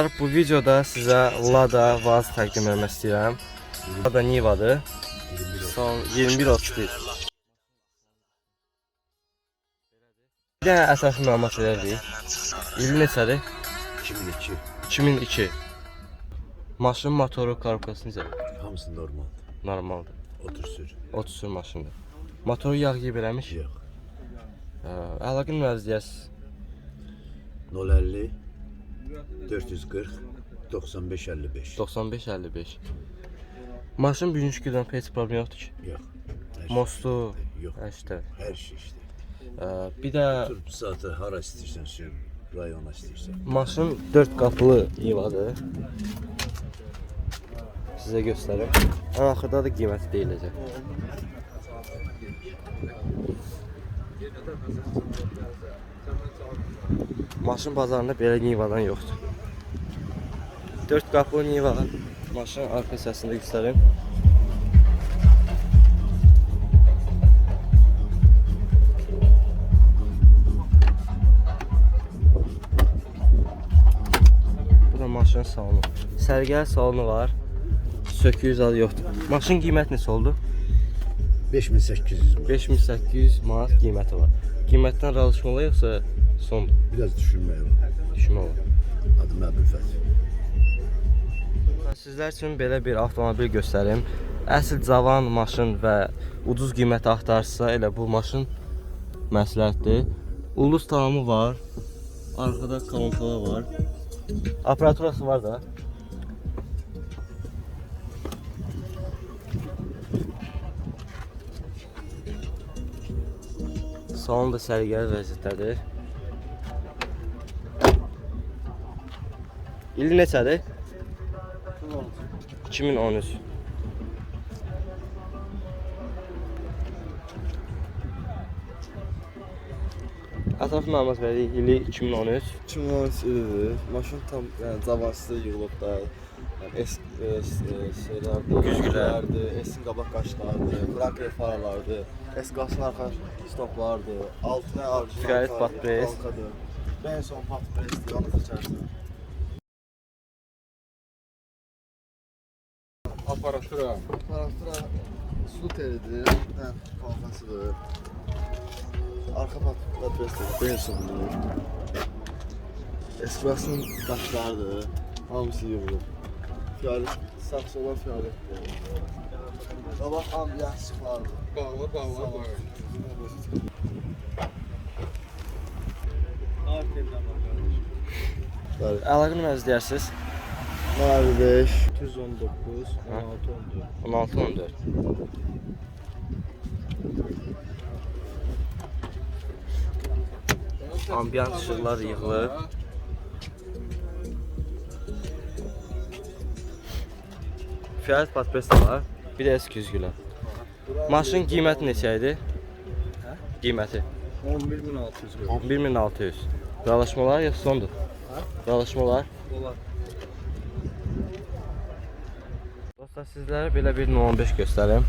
Bu videoda sizə Lada Vaz təqdim etmək istəyirəm. Lada Niva'dır. Son 21-31. Bir dənə əsas məlumat verərik. İli neçədir? 2002. 2002. Maşın motoru, korpukası necədir? Hamısı normal. Normaldır. Otur sür. 30 sür maşındır. Motoru yağ yeyib eləmiş? Yox. Əlaqə nüməzdiyəz. 050 440 95 55. 95-55. Maşın birinci gündən heç problem yoxdur ki. Yox. Mostu, yox. işte. Hər şey işte. Bir də Otur saatı hara istəyirsən sür, rayona istəyirsən. maşın 4 qapılı Niva'dır. Sizə göstərim. Ən axırda da qiyməti deyiləcək. Maşın bazarında belə Niva'dan yoxdur. 4 qapılı Niva. Maşın arka hissəsində göstərim. Bu da maşının salonu. Sərgəli salonu var. Söküyüz adı yoxdur. Maşın qiyməti neçə oldu? 5800 manat. 5800 manat qiyməti var. Qiymətdən razı olmaq yoxsa sondur? Biraz düşünmək var. Düşünmə var. Adım Əbülfət. Sizlər üçün belə bir avtomobil göstərim. Əsl cavan maşın və ucuz qiymət axtarsa elə bu maşın məsləhətdir. Ulduz tamamı var. Arkada kolonkalar var. Aparaturası var da. Salon da sərgəli vəziyyətdədir. İli neçədir? 2013. Ətraf məlumat veririk. İli 2013. 2013 ilidir. Maşın tam yəni cavansız yığılıb da. Yəni şeylərdir, güzgülərdir, esin qabaq qaşlardır, frontal faralardır, S-qasın arxa stoplardır, altına Sigaret patpres. Benson patpresdir, onu seçərsən. Aparatura su teridir, kalkasıdır. Arka patpresdir, Benson'dur. S-qasın qaşlardır, hamısı yığılıb. Fiyarət, saxsı olan fiyarətdir. Qabaq ambiyans çıxlardır. Bağlı. Əlaqə nömrənizi deyərsiniz? 05 219 16 14. 16-14. Ambiyans ışıqlar yığılıb. Fiyat patpres də var. Bir də S200 Maşın qiyməti neçə idi? Qiyməti 11600 lira. 11600. Razılaşmalar yoxsa sondur? Razılaşmalar. Olar. Dostlar, sizlərə belə bir 015 göstərim.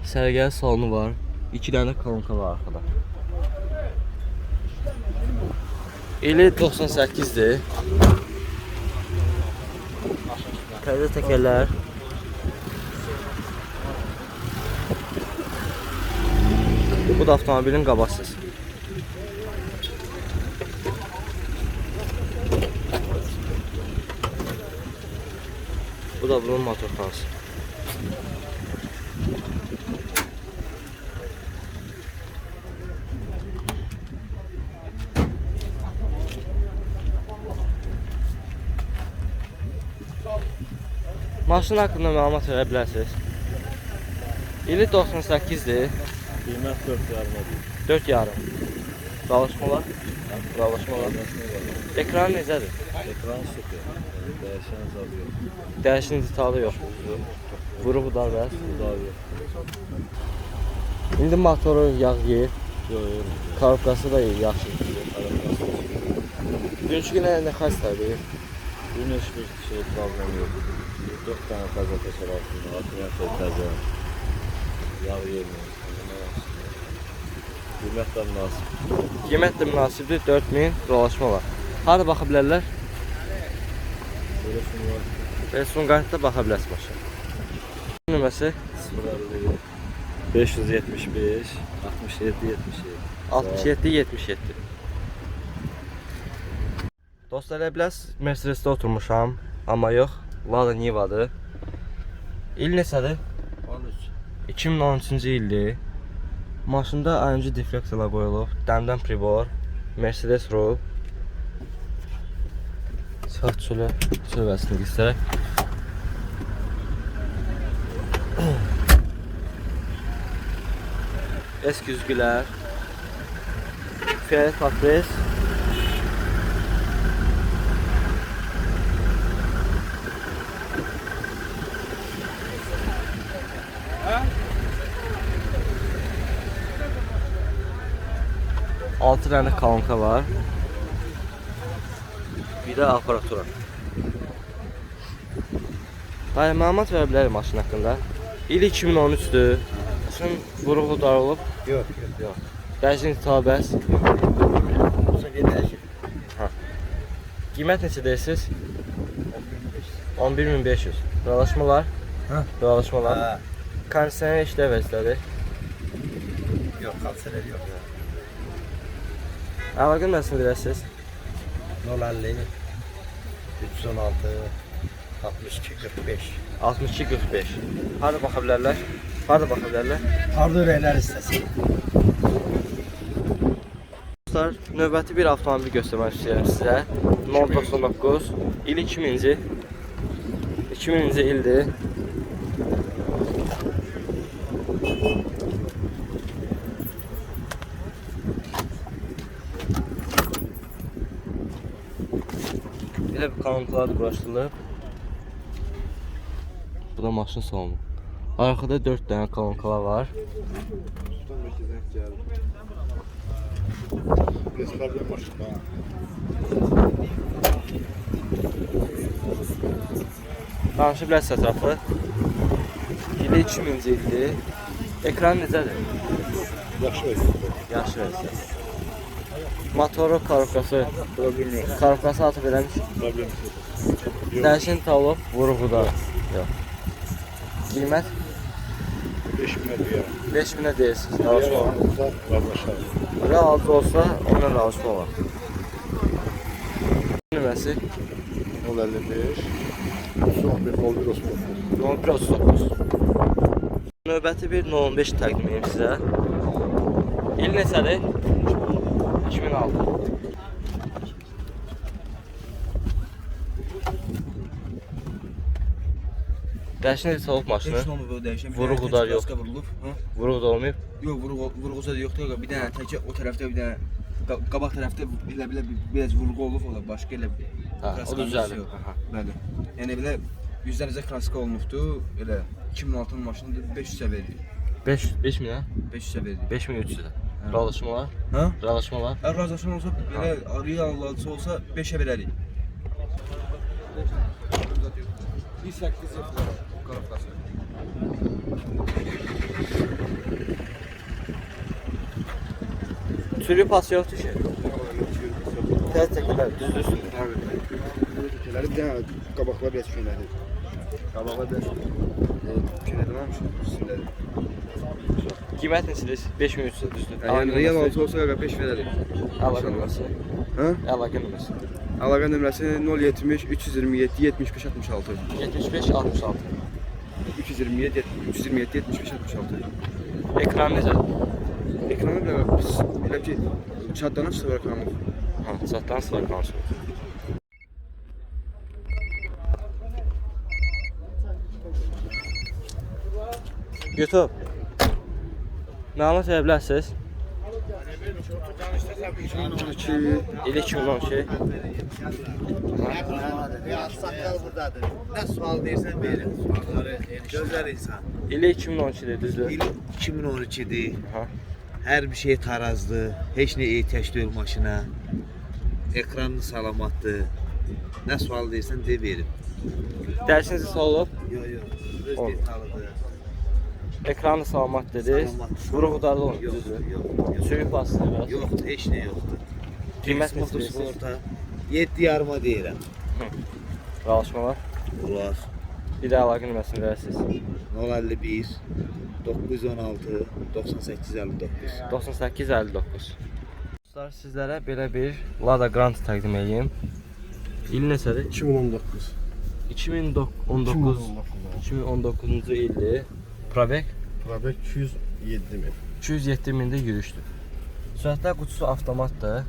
Sərgəli salonu var. 2 dənə kolonka var arxada. İli 98'dir. Pərdə təkərlər. Bu da avtomobilin qabaq sesi. Bu da bunun motorxanası. Maşın haqqında məlumat verə bilərsiniz. İli 98'dir. Qiymət 4,5. 4,5. Razılaşmalar. Ekran necədir? Ekran sıxı. Dəyişən zad yox. Dəyişən detalı yox. Vuruq udar bəs. Zad yox. İndi motoru yağ yeyir. Yox. Korpukası da yaxşı. Günkü günə nə xəstədir? Güneş bir şey problem yox. 4 tane fazla peşer altında. Akümülatör təzə. Yağ yemiyor. Qiymət də münasib. Qiymət də münasibdir. 4000 dolaşma var. Hara baxa bilərlər? Böyle şunu var. Belə son qartda baxa bilərsiniz maşına. Nömrəsi 575 67 77. 67 77. Dostlar, elə bilərsiniz Mercedesdə oturmuşam, amma yox, Lada Niva'dır. İl neçədir? 13. 2013-cü ildir. Maşında AMG deflektörlər qoyulub, dəmdən pribor, Mercedes rol. Çıxart çölə, çölvəsini göstərək. Eski üzgülər, Fiat Papres, altı tane kanka var. Bir de aparatura. Hayır, məlumat verə bilərik maşın haqqında. İl 2013'dür. Maşın vuruqlu darılıb. Yok. Benzin tabəs. Olsa gedəcək. Qiymət neçə deyirsiniz? 11.500. Dolaşmalar. Dolaşmalar. Kondisioner işlə vəzlədir. Yok, kanser yok. Əlaqə nəsini verəsiniz? 050 316 62 45. 62-45. Harada baxa bilərlər? Harada baxa bilərlər? Harda ürəklər istəsin. Dostlar, növbəti bir avtomobil göstərmək istəyirəm sizə. 099 il 2000-ci 2000-ci ildir. Belə bir kanunlar quraşdırılıb. Bu da maşın salonu. Arkada 4 tane kolonkalar var. Danışıb bilərsiniz ətrafı. İli 2000-ci ildir. Ekran necədir? Yaxşı versin. Yaxşı versin. Motoru, karokası, Problem yok. karokası atıb eləmiş. Problem yok. Dərşin talıb, vuruqda. Yox. Qiymət 5 bin lira. 5000-ə deyirsiniz. Razı olun. Vazgeçer. Və az olsa ona razı olan. Nömrəsi 055 11 11 Osman. 1139. Növbəti bir 015 təqdim edim sizə. İl neçədir? 2006. Dərşin necə olub maşını? Heç nomor dəyişən. Vuruq udar yox. Vurulub. Vuruq da olmayıb. Yox, vuruq da yoxdur. Bir dənə təkcə o tərəfdə bir dənə qabaq tərəfdə elə biraz vuruq olub ola, başqa elə Ha, o düzəlib. yox. Aha. Bəli. Yəni belə yüzlərinizə klassika olmubdu. Elə 2006-nın maşınıdır, 500-ə veririk. 5000-ə? 500-ə veririk. 5300-ə. Razılaşmalar? Hə? Razılaşmalar? Əgər razılaşma olsa, belə arıya alıcı olsa 5-ə verərik. 18 yoxdur. Qarafqası. Sürü pas yoxdur ki. Tez çəkilər, düzdürsün. Bir dənə qabaqlar biraz köynədir. Qabaqla da Köynədim almışım. Qiymət neçədir? 5300 düzdür. Yəni real altı olsa qaqa 5 verərik. Əlaqə nömrəsi. Hə? Əlaqə nömrəsi. Əlaqə nömrəsi 070 327 75 66. 75 66. 327 75 66. Ekran necədir? Ekranı belə ki çatlanan sıfır ekranı. Ha, çatdan sıfır konsol. YouTube. Məlumat verə bilərsiniz? 2012 İl 2012. Ya sakal buradadır. Ne sual dersen verin. Sualları gözler insan. İli 2012'dir düzdür. İl 2012'dir. Aha. Her bir şey tarazdı. Hiç ne ihtiyaç değil maşına. Ekranı salamatdı. Ne sual dersen de verin. Dərsinizi solub, Yok yok. Öz Ol. detalıdır. ekranı salamat dedi. Salamat. Vuruq udarlı olmuş Yok düzdür. yok. Sürüb bastı biraz. Yoktu hiç ne yoktu. Qiymət Motor neçə sigorta 7 yarıma deyirəm. Razılaşmalar. Olar. Bir də əlaqə nömrəsini verirsiniz. 051 916 98 59. 9859. Dostlar, sizlərə belə bir Lada Grant təqdim edeyim. İl neçədir? 2019. 2019-cu ildir. Probek Probek 207 min. 207 mində yürüşdü. Sürətlər qutusu avtomatdır.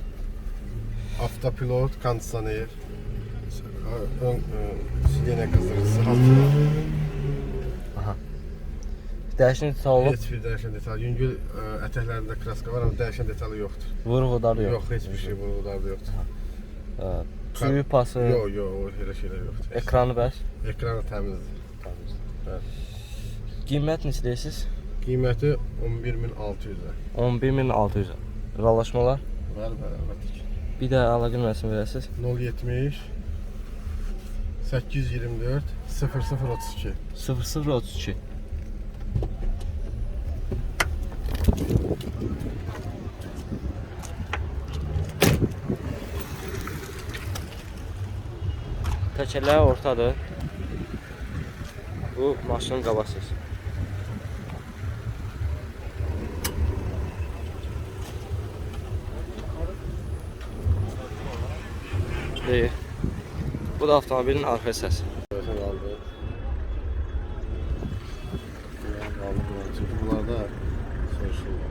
Avtopilot, kondisioner, ön sidene kızdırıcısı hazır. Dəyişən detal olub, Heç bir dəyişən detal. Yüngül ətəklərində kraska var, amma dəyişən detalı yoxdur. vurğuları yox. Yox, heç bir şey vurğularda yoxdur. Suyu pası, Yox, o elə şeylər yoxdur. ekranı bəs. Ekranı təmizdir. Qiymət neçə deyirsiniz? Qiyməti 11600-ə. 11600. Razılaşmalar. Bəli, əlbəttə ki. Bir də əlaqə nömrəsini verirsiniz. 070 824 0032. 0032. Təkərlər ortadır. Bu maşının qabasız. Deyir. Bu da avtomobilin arxa hissəsi. Zaten aldı. Çünkü bunlarda soruşurlar.